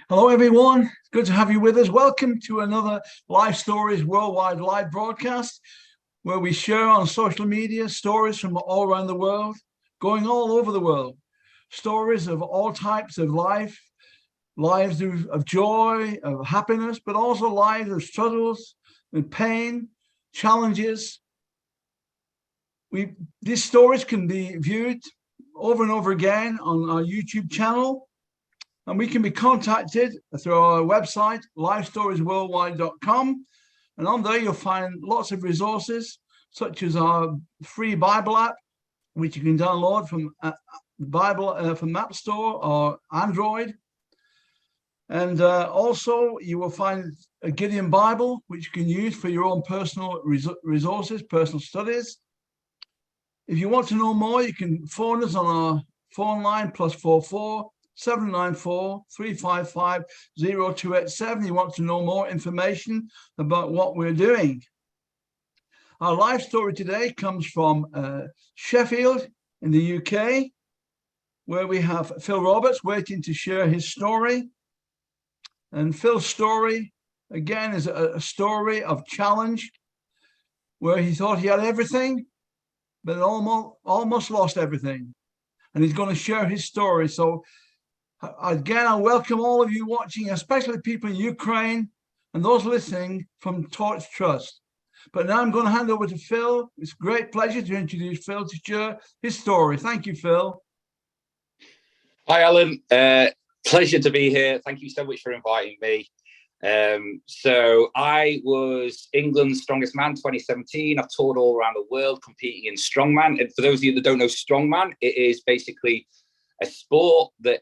Hello, everyone. It's good to have you with us. Welcome to another Life Stories Worldwide live broadcast where we share on social media stories from all around the world, going all over the world. Stories of all types of life, lives of joy, of happiness, but also lives of struggles and pain, challenges. These stories can be viewed over and over again on our YouTube channel. And we can be contacted through our website, lifestoriesworldwide.com. And on there, you'll find lots of resources, such as our free Bible app, which you can download from from App Store or Android. And also, you will find a Gideon Bible, which you can use for your own personal resources, personal studies. If you want to know more, you can phone us on our phone line, +44 794 355 0287. You want to know more information about what we're doing. Our life story today comes from Sheffield in the UK, where we have Phil Roberts waiting to share his story. And Phil's story, again, is a story of challenge, where he thought he had everything, but almost lost everything. And he's going to share his story. So again, I welcome all of you watching, especially people in Ukraine and those listening from Torch Trust. But now I'm going to hand over to Phil. It's a great pleasure to introduce Phil to share his story. Thank you, Phil. Hi, Alan. Pleasure to be here. Thank you so much for inviting me. So I was England's Strongest Man 2017. I've toured all around the world competing in strongman. And for those of you that don't know strongman, it is basically a sport that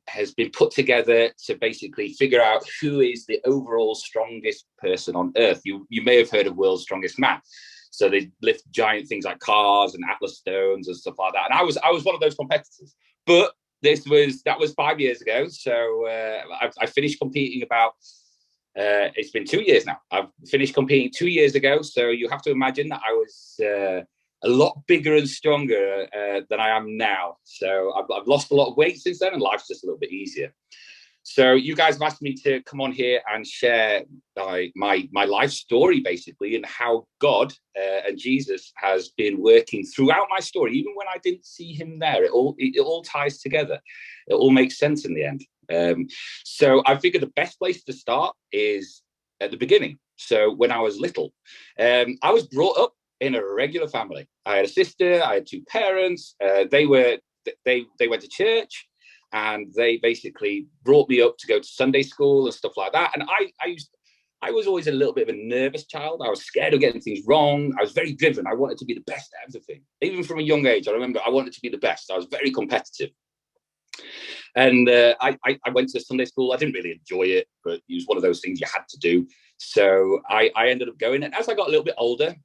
has been put together to basically figure out who is the overall strongest person on earth. You may have heard of World's Strongest Man. So they lift giant things like cars and Atlas stones and stuff like that. And I was one of those competitors. But that was 5 years ago. So I finished competing about. It's been 2 years now. I've finished competing 2 years ago. So you have to imagine that I was a lot bigger and stronger than I am now. So I've lost a lot of weight since then, and life's just a little bit easier. So you guys have asked me to come on here and share my life story, basically, and how God and Jesus has been working throughout my story, even when I didn't see him there. It all ties together. It all makes sense in the end. So I figured the best place to start is at the beginning. So when I was little, I was brought up in a regular family. I had a sister, I had two parents. They went to church, and they basically brought me up to go to Sunday school and stuff like that. And I was always a little bit of a nervous child. I was scared of getting things wrong. I was very driven. I wanted to be the best at everything. Even from a young age, I remember I wanted to be the best. I was very competitive. And I went to Sunday school. I didn't really enjoy it, but it was one of those things you had to do. So I ended up going. And as I got a little bit older,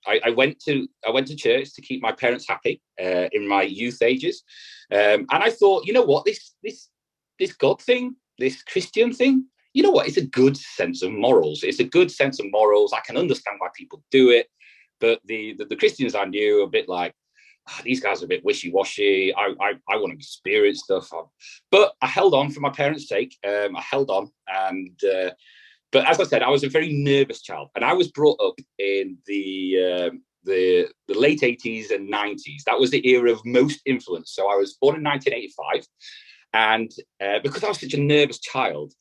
I went to church to keep my parents happy in my youth ages. And I thought, you know what, this God thing, this Christian thing, you know what, it's a good sense of morals. It's a good sense of morals. I can understand why people do it. But the Christians I knew, a bit like, these guys are a bit wishy-washy. I want to be spirit stuff. But I held on for my parents' sake. I held on. And but as I said, I was a very nervous child. And I was brought up in the late 80s and 90s. That was the era of most influence. So I was born in 1985. And because I was such a nervous child,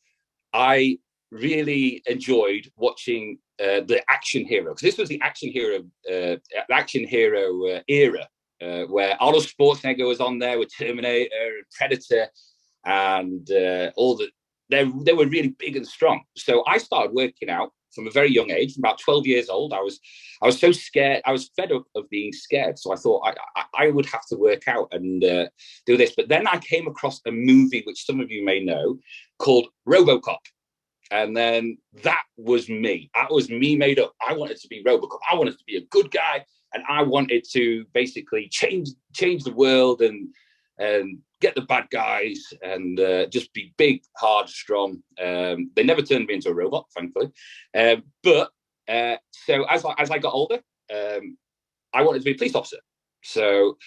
I really enjoyed watching the action hero. Because this was the action hero era. Where Arnold Schwarzenegger was on there with Terminator and Predator, and they were really big and strong. So I started working out from a very young age. From about 12 years old, I was so scared. I was fed up of being scared. So I thought I would have to work out and do this. But then I came across a movie which some of you may know called RoboCop. And then that was me. That was me made up. I wanted to be RoboCop. I wanted to be a good guy. And I wanted to basically change the world and get the bad guys and just be big, hard, strong. They never turned me into a robot, thankfully. So as I got older, I wanted to be a police officer. So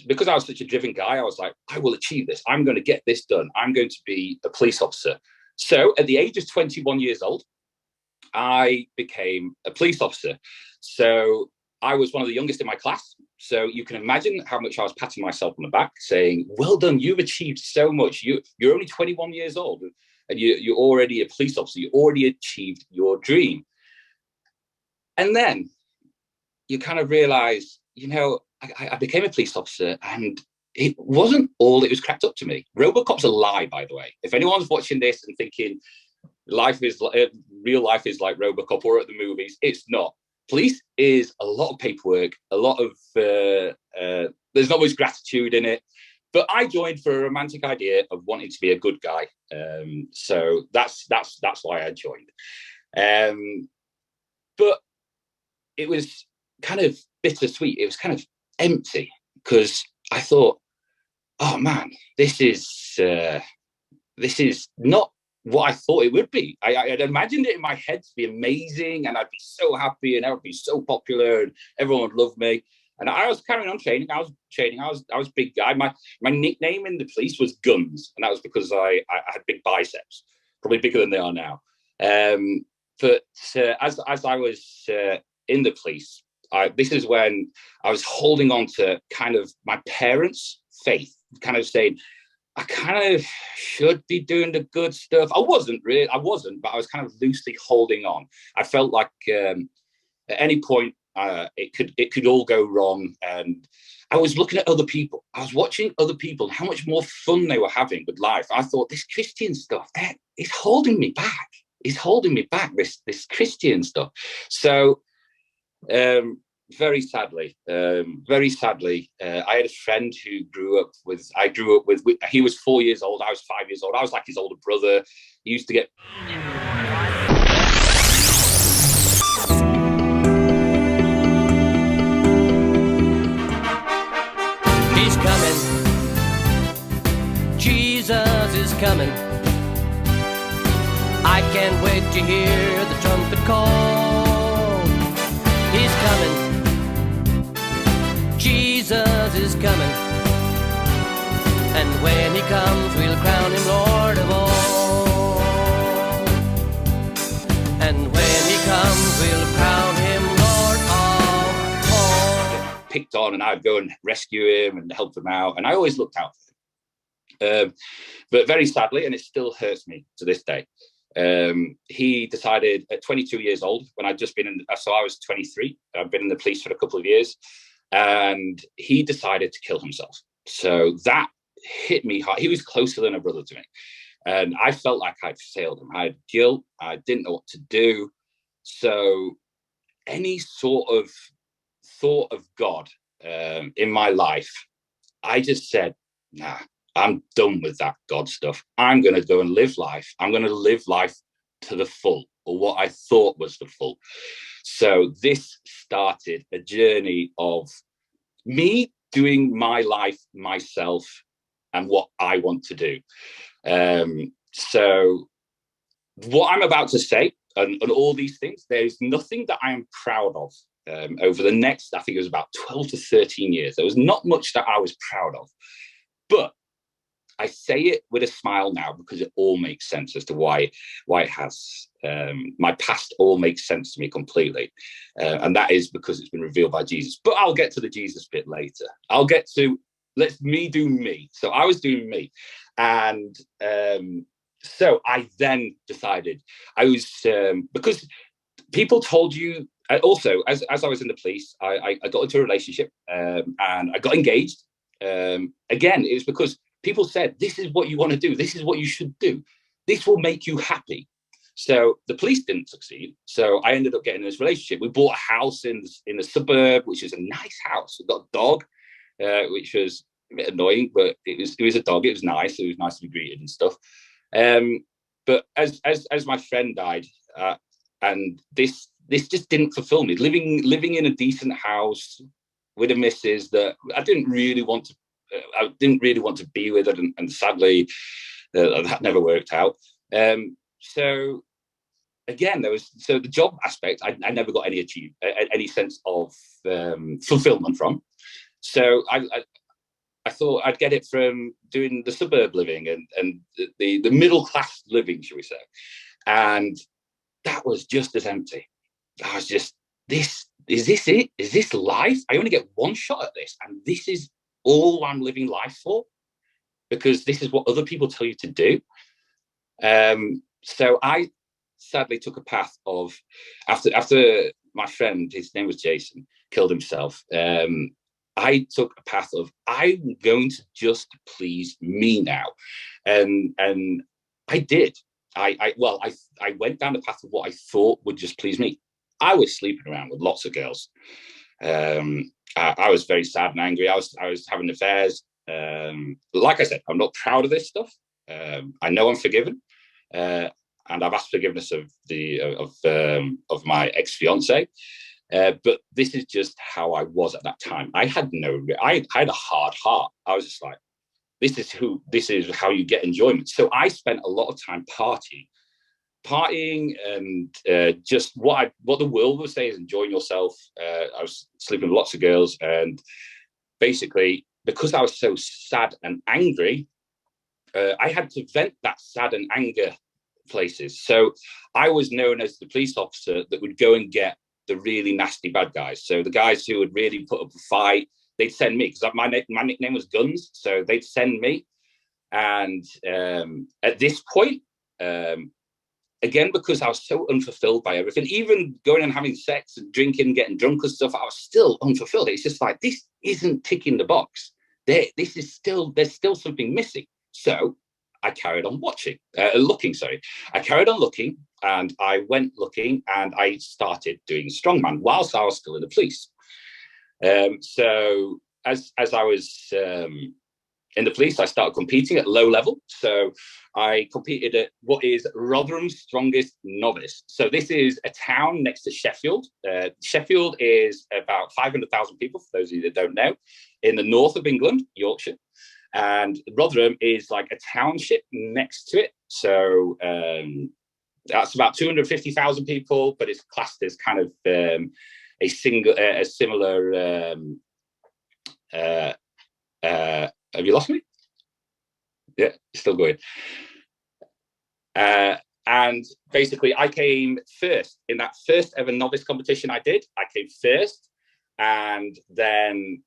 because I was such a driven guy, I was like, I will achieve this. I'm going to get this done. I'm going to be a police officer. So at the age of 21 years old, I became a police officer. So I was one of the youngest in my class. So you can imagine how much I was patting myself on the back, saying, well done, you've achieved so much. You're only 21 years old and you're already a police officer. You already achieved your dream. And then you kind of realize, I became a police officer and it wasn't all it was cracked up to me. Robocop's a lie, by the way. If anyone's watching this and thinking real life is like Robocop or at the movies, it's not. Police is a lot of paperwork, a lot of there's not much gratitude in it. But I joined for a romantic idea of wanting to be a good guy. So that's why I joined. But it was kind of bittersweet. It was kind of empty because I thought, oh man, this is not what I thought it would be. I'd imagined it in my head to be amazing and I'd be so happy and I would be so popular and everyone would love me. And I was carrying on training. I was a big guy. My nickname in the police was Guns, and that was because I had big biceps, probably bigger than they are now. But as I was in the police, this is when I was holding on to kind of my parents' faith, kind of saying, I kind of should be doing the good stuff. I wasn't, but I was kind of loosely holding on. I felt like at any point it could all go wrong. And I was looking at other people. I was watching other people, how much more fun they were having with life. I thought, this Christian stuff, that is holding me back. It's holding me back, this Christian stuff. So very sadly, I had a friend who I grew up with, he was 4 years old, I was 5 years old. I was like his older brother. He used to get... He's coming. Jesus is coming. I can't wait to hear the trumpet call. He's coming. Jesus is coming. And when he comes, we'll crown him Lord of all. And when he comes, we'll crown him Lord of all. Picked on, and I'd go and rescue him and help him out. And I always looked out for him. But very sadly, and it still hurts me to this day, he decided at 22 years old, when I'd just been in, so I was 23, I'd been in the police for a couple of years, and he decided to kill himself. So that hit me hard. He was closer than a brother to me. And I felt like I'd failed him. I had guilt. I didn't know what to do. So any sort of thought of God in my life, I just said, nah, I'm done with that God stuff. I'm going to go and live life. I'm going to live life to the full, or what I thought was the full. So this started a journey of me doing my life myself and what I want to do. So what I'm about to say and all these things, there's nothing that I am proud of. Over the next, I think it was about 12 to 13 years, there was not much that I was proud of. But I say it with a smile now because it all makes sense as to why it has. My past all makes sense to me completely. And that is because it's been revealed by Jesus. But I'll get to the Jesus bit later. I'll get to, let me do me. So I was doing me. And so I then decided because people told you, also, as I was in the police, I got into a relationship and I got engaged. Again, it was because people said, this is what you want to do. This is what you should do. This will make you happy. So the police didn't succeed. So I ended up getting in this relationship. We bought a house in the suburb, which is a nice house. We got a dog, which was a bit annoying, but it was a dog. It was nice. It was nice to be greeted and stuff. But as my friend died, and this just didn't fulfill me. Living in a decent house with a missus that I didn't really want to be with her, and sadly that never worked out. So again, the job aspect I never got any sense of fulfillment from. So I thought I'd get it from doing the suburb living and the middle class living, shall we say. And that was just as empty. I was just, is this it? Is this life? I only get one shot at this, and this is all I'm living life for, because this is what other people tell you to do. So I sadly took a path of, after my friend, his name was Jason, killed himself. I took a path of, I'm going to just please me now, and I did. I went down the path of what I thought would just please me. I was sleeping around with lots of girls. I was very sad and angry. I was having affairs. Like I said, I'm not proud of this stuff. I know I'm forgiven, and I've asked forgiveness of my ex-fiance. But this is just how I was at that time. I had a hard heart. I was just like, this is how you get enjoyment. So I spent a lot of time partying, and just what the world would say is enjoying yourself. I was sleeping with lots of girls, and basically, because I was so sad and angry, I had to vent that sad and anger places. So I was known as the police officer that would go and get the really nasty bad guys. So the guys who would really put up a fight, they'd send me, because my nickname was Guns. So they'd send me. And at this point, again, because I was so unfulfilled by everything, even going and having sex and drinking, getting drunk and stuff, I was still unfulfilled. It's just like, this isn't ticking the box. There's still something missing. So I carried on looking. I carried on looking, and I went looking, and I started doing strongman whilst I was still in the police. So as I was in the police, I started competing at low level. So I competed at what is Rotherham's strongest novice. So this is a town next to Sheffield. Sheffield is about 500,000 people, for those of you that don't know, in the north of England, Yorkshire. And Rotherham is like a township next to it. So that's about 250,000 people, but it's classed as kind of a similar. Have you lost me? Yeah, still going. And basically, I came first in that first ever novice competition I did. I came first, and then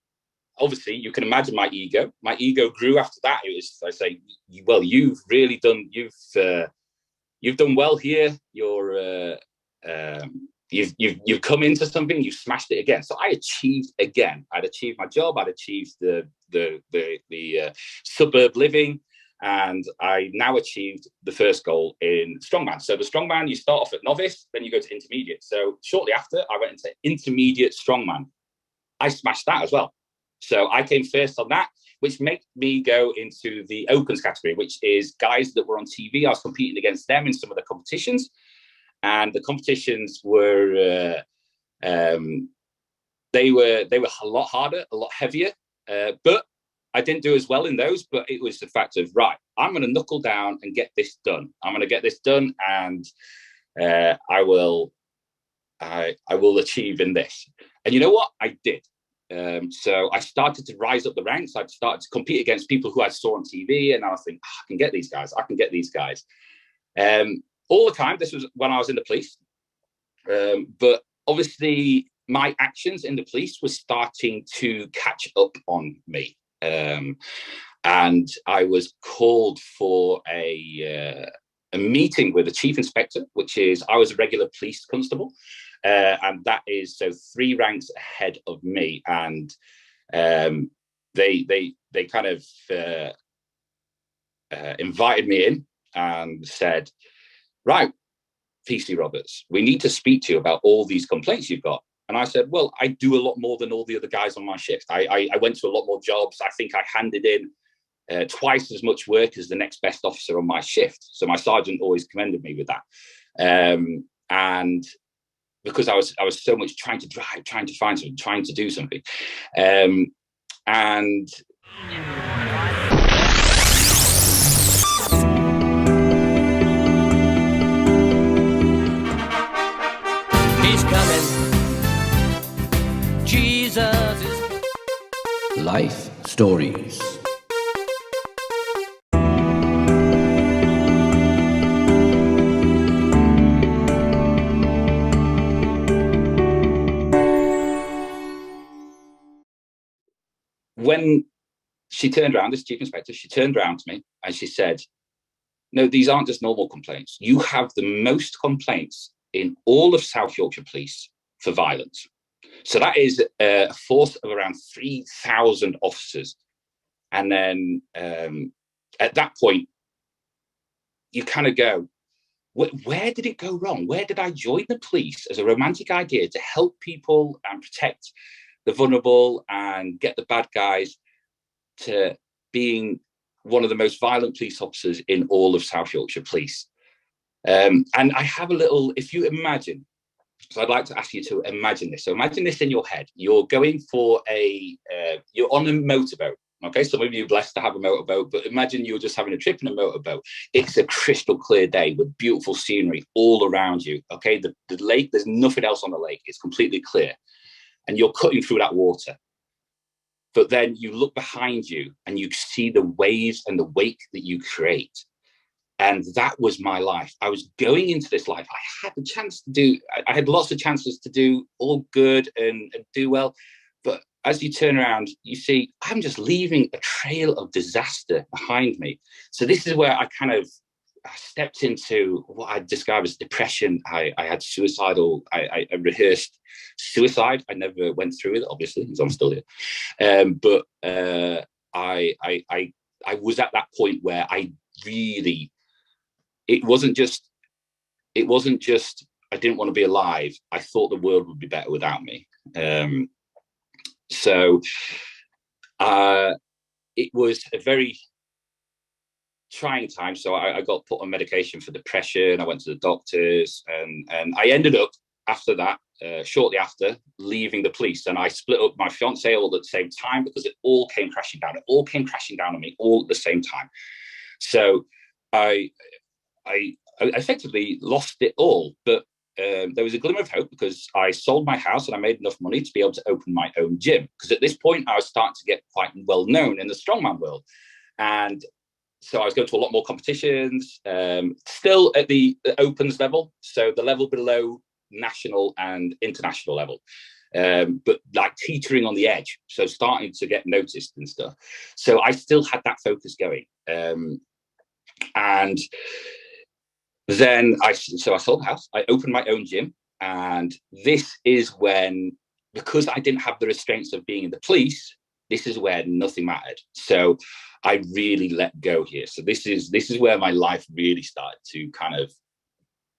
obviously you can imagine my ego. My ego grew after that. It was, I say, well, you've really done. You've done well here. You've come into something. You've smashed it again. So I achieved again. I'd achieved my job. I'd achieved the suburb living, and I now achieved the first goal in strongman. So the strongman, you start off at novice, then you go to intermediate. So shortly after, I went into intermediate strongman. I smashed that as well. So I came first on that, which made me go into the opens category, which is guys that were on TV. I was competing against them in some of the competitions, and the competitions were they were a lot harder, a lot heavier, but I didn't do as well in those. But it was the fact of, right, I'm going to knuckle down and get this done. I'm going to get this done, and I will achieve in this. And you know what? I did. So I started to rise up the ranks. I started to compete against people who I saw on TV, and I was thinking, I can get these guys. I can get these guys. All the time. This was when I was in the police. But obviously, my actions in the police were starting to catch up on me. And I was called for a meeting with the chief inspector, which is, I was a regular police constable. And that is so 3 ranks ahead of me, and they kind of invited me in and said, right, PC Roberts, we need to speak to you about all these complaints you've got. And I said, well, I do a lot more than all the other guys on my shift. I went to a lot more jobs. I think I handed in twice as much work as the next best officer on my shift. So my sergeant always commended me with that. And because I was so much trying to drive, trying to find something, trying to do something. And he's coming. Jesus is Stories. When she turned around, this chief inspector, she turned around to me and she said, no, these aren't just normal complaints. You have the most complaints in all of South Yorkshire Police for violence. So that is a force of around 3,000 officers. And then at that point, you kind of go, where did it go wrong? Where did I join the police as a romantic idea to help people and protect the vulnerable and get the bad guys, to being one of the most violent police officers in all of South Yorkshire Police? And I have a little, if you imagine, so I'd like to ask you to imagine this. So imagine this in your head. You're going for you're on a motorboat. Okay, some of you are blessed to have a motorboat, but imagine you're just having a trip in a motorboat. It's a crystal clear day with beautiful scenery all around you. Okay, the lake, there's nothing else on the lake. It's completely clear. And you're cutting through that water. But then you look behind you and you see the waves and the wake that you create. And that was my life. I was going into this life. I had the chance to do, I had lots of chances to do all good and do well. But as you turn around, you see, I'm just leaving a trail of disaster behind me. So this is where I stepped into what I describe as depression. I had suicidal, I rehearsed suicide. I never went through it, obviously, because I'm still here. But I was at that point where I really, it wasn't just I didn't want to be alive. I thought the world would be better without me. So it was a very trying time. So I got put on medication for depression. I went to the doctors, and I ended up after that, shortly after, leaving the police. And I split up my fiance all at the same time because it all came crashing down. It all came crashing down on me all at the same time. So I effectively lost it all. But there was a glimmer of hope because I sold my house and I made enough money to be able to open my own gym. Because at this point, I was starting to get quite well known in the strongman world. And so I was going to a lot more competitions, still at the opens level. So the level below national and international level, but like teetering on the edge. So starting to get noticed and stuff. So I still had that focus going. And then I sold the house, I opened my own gym. And this is when, because I didn't have the restraints of being in the police, this is where nothing mattered. So I really let go here. So this is where my life really started to kind of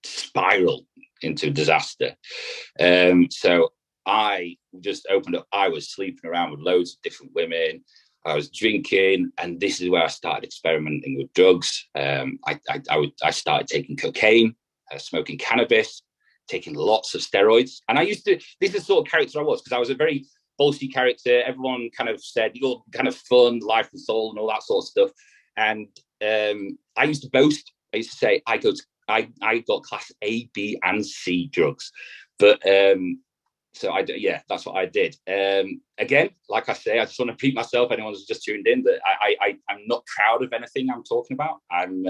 spiral into disaster. So I just opened up. I was sleeping around with loads of different women. I was drinking, and this is where I started experimenting with drugs. I started taking cocaine, smoking cannabis, taking lots of steroids. And this is the sort of character I was, because I was a very boasty character. Everyone kind of said, you're kind of fun, life and soul and all that sort of stuff. And I used to boast. I used to say, I got class A, B and C drugs. But so that's what I did. Again, like I say, I just want to repeat myself. Anyone who's just tuned in, that I'm not proud of anything I'm talking about. I'm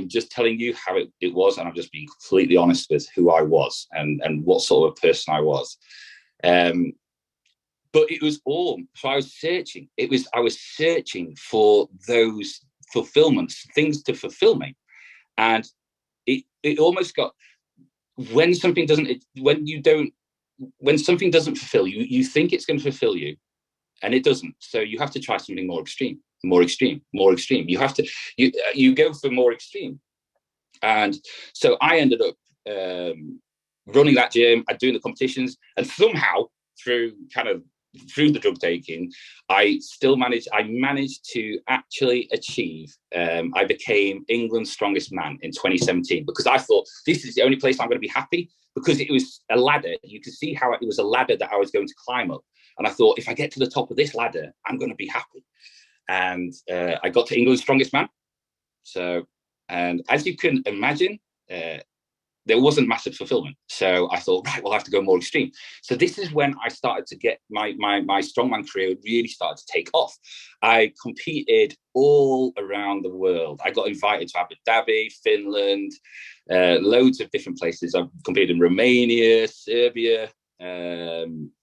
just telling you how it was, and I'm just being completely honest with who I was and what sort of person I was. But it was all, so I was searching. I was searching for those fulfillments, things to fulfill me. And it almost got, when something doesn't fulfill you, you think it's going to fulfill you, and it doesn't. So you have to try something more extreme. You have to, you go for more extreme. And so I ended up running that gym and doing the competitions, and somehow through the drug taking, I managed to actually achieve, I became England's strongest man in 2017, because I thought this is the only place I'm going to be happy, because it was a ladder. You could see how it was a ladder that I was going to climb up. And I thought, if I get to the top of this ladder, I'm going to be happy. And I got to England's strongest man. So, and as you can imagine, there wasn't massive fulfillment. So I thought, right, we'll have to go more extreme. So this is when I started to get my strongman career really started to take off. I competed all around the world. I got invited to Abu Dhabi, Finland, loads of different places. I've competed in Romania, Serbia,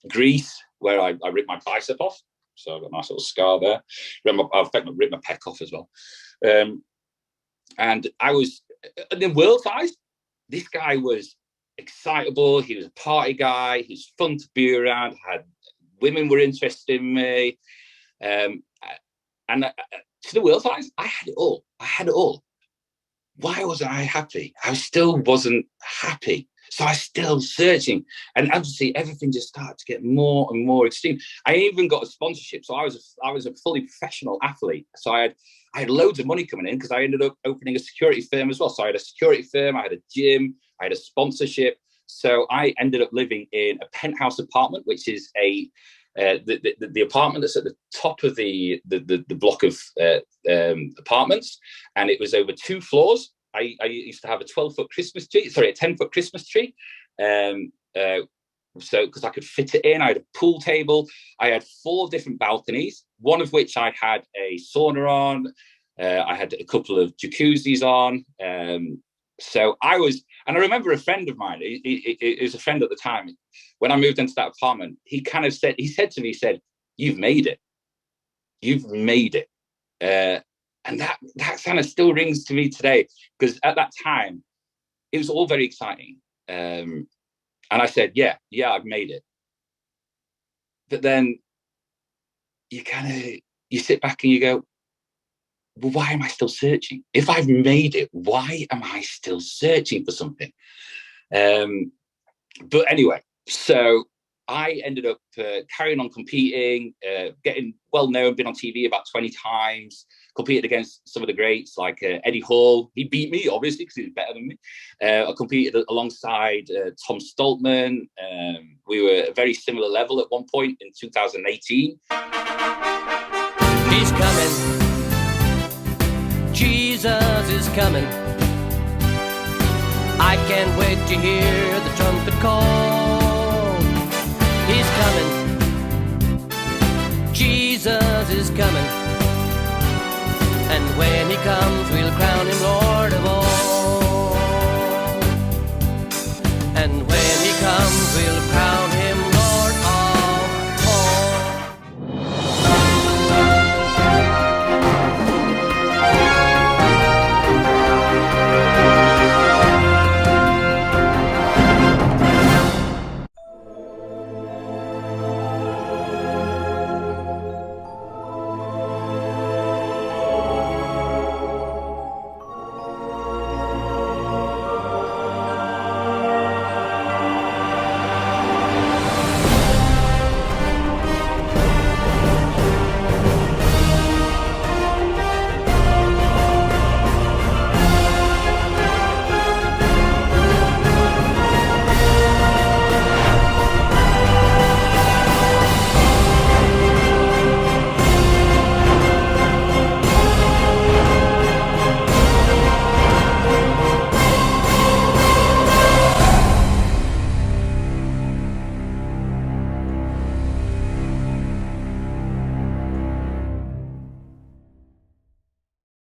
Greece, where I ripped my bicep off. So I've got a nice little scar there. I ripped my pec off as well. And I was, in world size, this guy was excitable. He was a party guy. He was fun to be around. Women were interested in me. And to the world size, I had it all. I had it all. Why wasn't I happy? I still wasn't happy. So I was still searching. And obviously, everything just started to get more and more extreme. I even got a sponsorship. So I was a fully professional athlete. So I had loads of money coming in because I ended up opening a security firm as well. So I had a security firm, I had a gym, I had a sponsorship. So I ended up living in a penthouse apartment, which is the apartment that's at the top of the block of apartments, and it was over 2 floors. I used to have a 12-foot Christmas tree, sorry, a 10-foot Christmas tree. So because I could fit it in, I had a pool table. I had 4 different balconies, one of which I had a sauna on. I had a couple of jacuzzis on. So I was, and I remember a friend of mine, he was a friend at the time. When I moved into that apartment, he said to me, "You've made it. You've made it." And that kind of still rings to me today, because at that time, it was all very exciting. And I said, yeah, I've made it. But then you sit back and you go, well, why am I still searching? If I've made it, why am I still searching for something? But anyway, so I ended up carrying on competing, getting well known, been on TV about 20 times, competed against some of the greats like Eddie Hall. He beat me, obviously, because he was better than me. I competed alongside Tom Stoltman. We were at a very similar level at one point in 2018. He's coming. Jesus is coming. I can't wait to hear the trumpet call. He's coming. Jesus is coming. And when he comes, we'll cry.